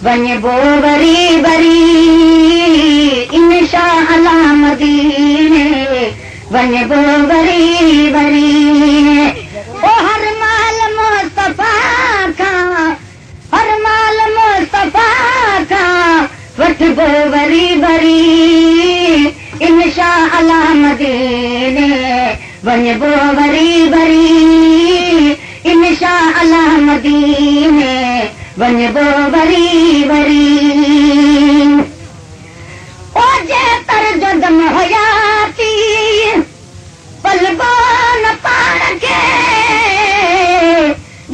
वञबो वरी वरी इंशा अल्लाह मदीने वञबो वरी वरी ओ हर माल मुस्तफा खां हर माल मुस्तफा खां वठबो वरी वरी इंशा अल्लाह मदीने वञबो वरी वरी इंशा अल्लाह मदीने वञबो वरी वरी ओ जे तर जो दम हयाती पलबो न पाण खे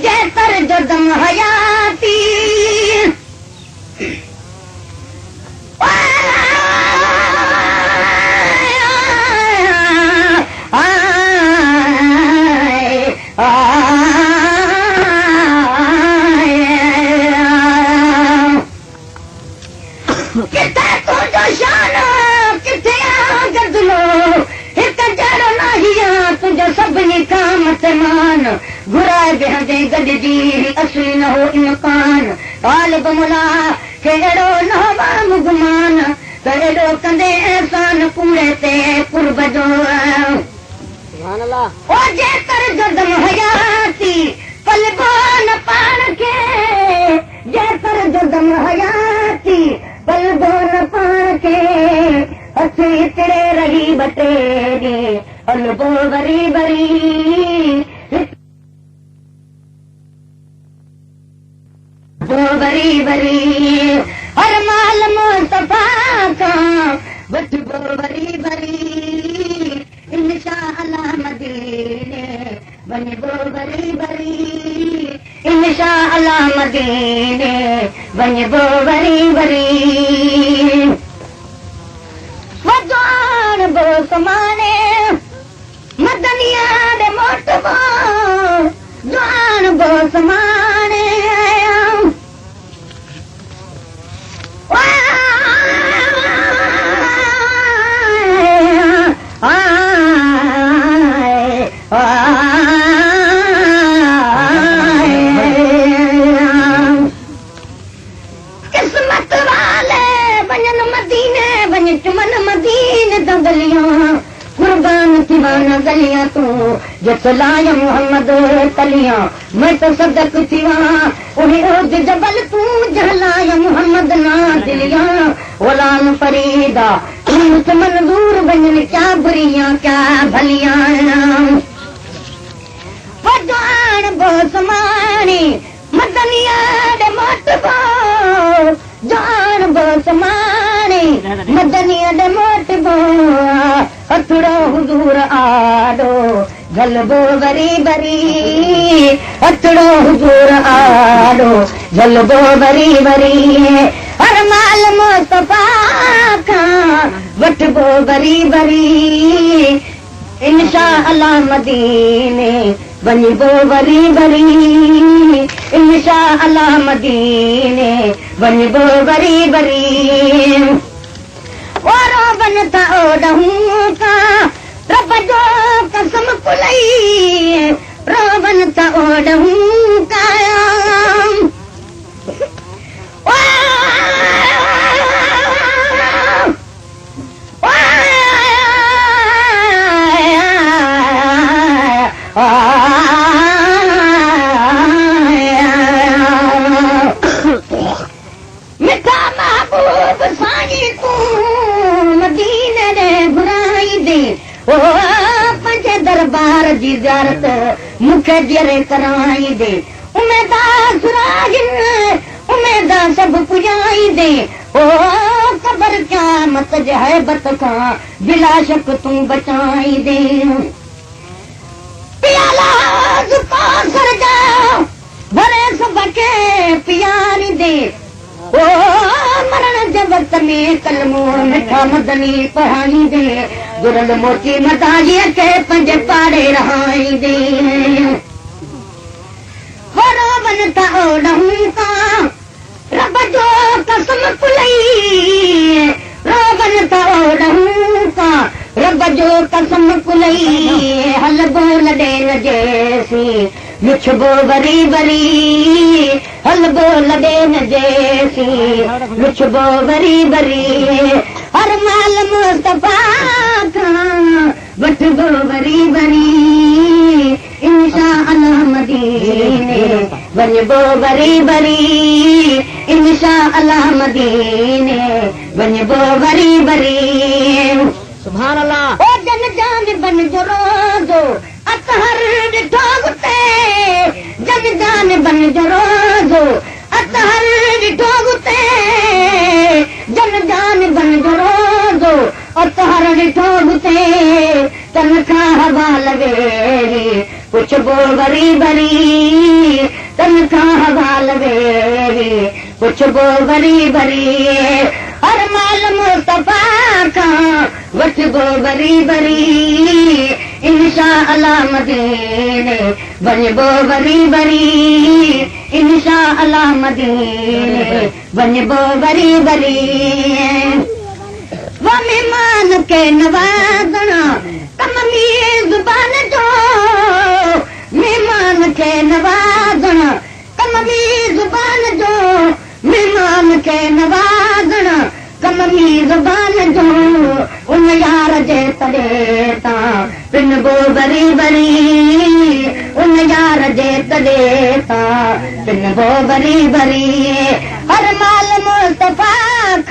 जे तर जो दम हयाती सभिनी काम मान घुराए बिहंदे गॾिजी असली न हो इम्कान ग़ालिब मुला खे अहिड़ो न हो मुगमान त एॾो कंदे एहसान कूड़े ते कुर्ब जो ओ जे कर जो दम हयाती पलबो न पाण खे जे कर जो दम हयाती पलबो न पाण खे असी तिड़े रही बटे हलबो वरी वरी वरी वरी हर माल मुस्तफा खां वठबो वरी वरी इंशा अल्लाह मदीने वञबो वरी वरी इंशा अल्लाह मदीने वञबो वरी वरी वजान बो समाने मदनिया दे मोटबो जान बो समाने किस्मत वाले वञन मदीने वञ चुमन मदीने दंगलियां कुर्बान दीवाना गलियां तू जसलाय मोहम्मद तलियां मैं तो सदक थीवा उन्हें रोज जबल तू जहलाय मोहम्मद ना दिलियां ओलान फरीदा तुम मंजूर बनन क्या बुरियां क्या भलियां वजान बो समानी मदनिया दे मोटबो जान बो समानी मदनिया दे मोटबो अथड़ो हुजूर आडो जलबो वरी वरी अथड़ो हुजूर आडो जलबो वरी वरी हर माल मुस्तफा खां वठबो वरी वरी इंशा अल्लाह मदीने वञबो वरी वरी इंशा अल्लाह मदीने वञबो वरी वरी ओरो बन था ओडहूं का रब जो कसम कुलई रोवन था ओडहूं का मिठा महबूब साईं तू मदीने दे घुराई दे ओ पंहिंजे दरबार जी ज़ियारत मूंखे जरे कराई दे उमेदा सुरागिन उमेदा सभु पुॼाई दे ओ ख़बर क़यामत जे हैबत खां बिला शक तूं बचाई दे पियाला कौसर जा भरे सबके पियारी दे ओ मरण जे वक़्त में कलमो मिठा मदनी पढ़ाई दे गुरल मोची मदाजीअ खे पंहिंजे पाड़े रहाई दे वरो वन था ओडहूं का रब जो कसम कुलई रोवन था ओडहूं का रब जो कसम कुलई हलबो लॾे न जैसी मिठबो वरी वरी हलबो लॾे न जेसी लुछबो वरी वरी हर माल मुस्तफा खां वठबो वरी वरी इंशा अल्लाह मदीने वञबो वरी वरी इंशा अल्लाह मदीने वञबो वरी वरी सुभान अल्लाह ओ जन जान बन जो रोज़ो अतहर ॾिठो गुते जन जान बन जो रोज़ो अतहर ॾिठो गुते जन जान बन जो रोज़ो अतहर ॾिठो गुते तन खां हवा लवेरी पुछबो वरी वरी तन खां हवा लवेरी पुछबो वरी वरी हर माल मुस्तफा खां वठबो वरी वरी इंशा अल्लाह मदीने वञबो वरी वरी इंशा अल्लाह मदीने वञबो वरी वरी वो मेहमान के नवाज़णा कम में ज़ुबान जो मेहमान के नवाज़णा कम में ज़ुबान जो मेहमान के नवाज़णा कम में ज़ुबान जो उन यार जे तॾे तां पिनबो वरी वरी उन यार जे तॾे तां पिनबो वरी वरी हर माल मुस्तफा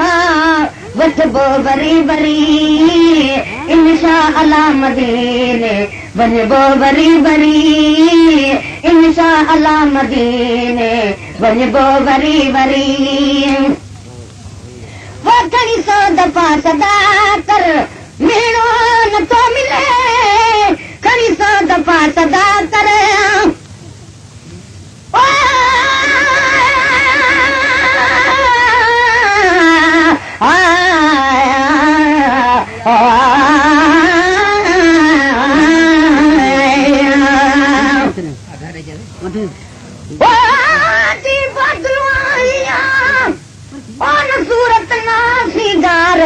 खां वठबो वरी वरी इंशा अल्लाह मदीने वञबो वरी वरी इंशा अल्लाह मदीने वञबो वरी वरी वो घणी सौ दफ़ा सदा कर मिलणो नथो मिले घणी सौ दफ़ा सदा कर सूरत नासीगार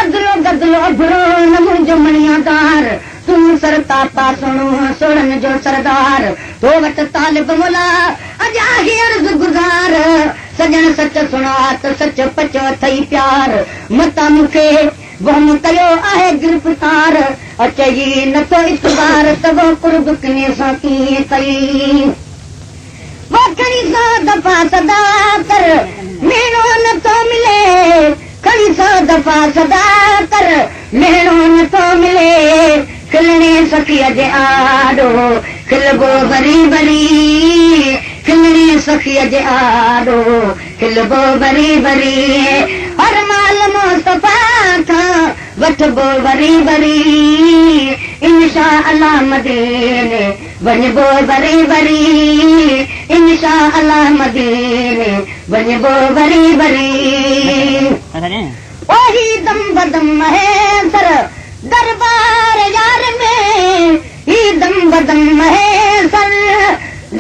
अदलो गदलो अभरो न मुंहिंजो मणियादार तूं सरतापा सुणो सुड़न जो सरदार तो वटि तालिब मुला अजा हींअर गुज़ार सजण सच सुणा त सच पचो अथई प्यार मता मूंखे वहम कयो आहे गिरफ़्तार अचई नथो इतबार त वो कुर्ब किने सां कीअं कई वो घणी सौ दफ़ा सदा कर मिलणो नथो मिले घणी सौ दफ़ा सदा कर मिलणो नथो मिले खिलणे सखीअ जे आॾो खिलबो वरी वरी खिलणे सखीअ जे आॾो खिलबो वरी वरी हर माल मुस्तफा खां वठबो वरी वरी इंशा अल्लाह मदीने वञबो वरी वरी इंशा अल्लाह मदीने वञबो वरी वरी ओही दम बदम है सर दरबार यार में ही दम बदम है सर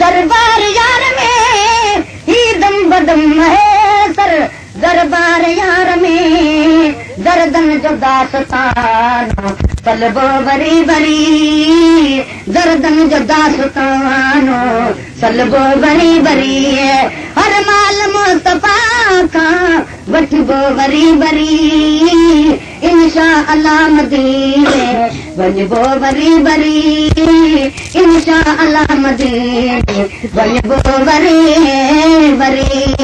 दरबार यार में ही दम बदम है सर दरबार यार में दर्दन जो दास्तानो सलबो वरी वरी दर्दन जो दास्तानो सलबो वरी वरी हर माल मुस्तफा खां वठबो वरी वरी इंशा अल्लाह मदीने वञबो वरी वरी इंशा अल्लाह मदीने वञबो वरी वरी